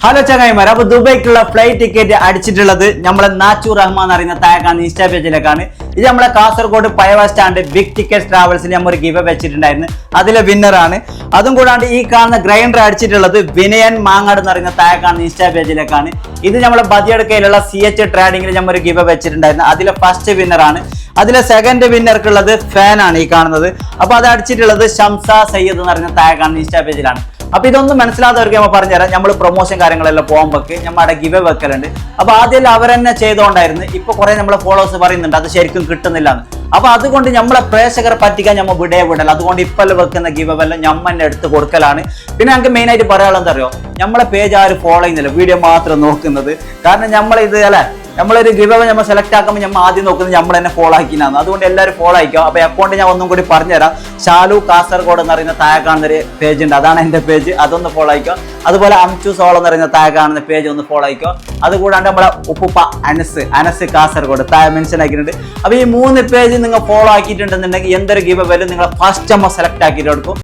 Hello ചങ്ങായിമാർ, അപ്പൊ ദുബൈക്കുള്ള flight ticket അടിച്ചിട്ടുള്ളത് നമ്മളെ നാച്ചൂർ റഹ്മാൻ അറിയുന്ന താഴെക്കാണ് ഇൻസ്റ്റാ പേജിലേക്കാണ്. ഇത് നമ്മളെ കാസർഗോഡ് പഴവ സ്റ്റാൻഡ് ബിഗ് ടിക്കറ്റ് ട്രാവൽസിൽ നമ്മൾ ഒരു ഗിവ് വെച്ചിട്ടുണ്ടായിരുന്നു. അതിലെ വിന്നറാണ്. അതും കൂടാണ്ട് ഈ കാണുന്ന ഗ്രൈൻഡർ അടിച്ചിട്ടുള്ളത് വിനയൻ മാങ്ങാട് എന്ന് പറയുന്ന താഴെക്കാണ് ഇൻസ്റ്റാ പേജിലേക്കാണ്. ഇത് നമ്മളെ ബദിയടുക്കയിലുള്ള CH ട്രേഡിംഗിൽ നമ്മൾ ഒരു ഗിവ് വെച്ചിട്ടുണ്ടായിരുന്നു. അതിലെ ഫസ്റ്റ് വിന്നറാണ്. അതിലെ സെക്കൻഡ് വിന്നർക്കുള്ളത് ഫാനാണ് ഈ കാണുന്നത്. അപ്പൊ അത് അടിച്ചിട്ടുള്ളത് ഷംസ സയ്യദ് എന്ന് പറയുന്ന താഴെക്കാണ് ഇൻസ്റ്റാ പേജിലാണ്. അപ്പൊ ഇതൊന്നും മനസ്സിലാത്തവർക്ക് നമ്മൾ പറഞ്ഞുതരാം. നമ്മൾ പ്രൊമോഷൻ കാര്യങ്ങളെല്ലാം പോകുമ്പോഴേക്ക് നമ്മുടെ ഗിവ് വെക്കലുണ്ട്. അപ്പൊ ആദ്യം അവർ തന്നെ ചെയ്തുകൊണ്ടായിരുന്നു. ഇപ്പൊ കുറെ നമ്മളെ ഫോളോവേഴ്സ് പറയുന്നുണ്ട് അത് ശരിക്കും കിട്ടുന്നില്ല എന്ന്. അപ്പൊ അതുകൊണ്ട് നമ്മളെ പ്രേക്ഷകരെ പറ്റിക്കാൻ നമ്മൾ വിടല. അതുകൊണ്ട് ഇപ്പം വെക്കുന്ന ഗിവ് എല്ലാം ഞമ്മന്നെ എടുത്ത് കൊടുക്കലാണ്. പിന്നെ ഞങ്ങൾക്ക് മെയിൻ ആയിട്ട് പറയാനുള്ളത് എന്താ അറിയോ, നമ്മളെ പേജ് ആരും ഫോളോ ചെയ്യുന്നില്ല, വീഡിയോ മാത്രം നോക്കുന്നത്. കാരണം നമ്മളിത് അല്ലെ, നമ്മളൊരു ഗിവ് നമ്മൾ സെലക്ട് ആക്കുമ്പോൾ നമ്മൾ ആദ്യം നോക്കുന്നത് നമ്മൾ തന്നെ ഫോളോ ആക്കിനാണ്. അതുകൊണ്ട് എല്ലാവരും ഫോളോ ആയിക്കോ. അപ്പൊ അക്കൗണ്ട് ഞാൻ ഒന്നും കൂടി പറഞ്ഞുതരാം. ഷാലു കാസർഗോഡ് എന്ന് പറയുന്ന താഴെ കാണുന്ന ഒരു പേജ് ഉണ്ട്, അതാണ് എന്റെ പേജ്. അതൊന്ന് ഫോളോ ആയിക്കോ. അതുപോലെ അംചു സോൾ എന്ന് പറയുന്ന താഴെ കാണുന്ന പേജ് ഒന്ന് ഫോളോ ആയിക്കോ. അതുകൂടാണ്ട് നമ്മളെ ഉപ്പുപ്പ അനസ് കാസർഗോഡ് താഴെ മെൻഷൻ ആക്കിയിട്ടുണ്ട്. അപ്പൊ ഈ 3 പേജ് നിങ്ങൾ ഫോളോ ആക്കിയിട്ടുണ്ടെന്നുണ്ടെങ്കിൽ എന്തൊരു ഗിവ് വരും നിങ്ങൾ ഫസ്റ്റ് നമ്മൾ സെലക്ട് ആക്കിയിട്ട് കൊടുക്കും.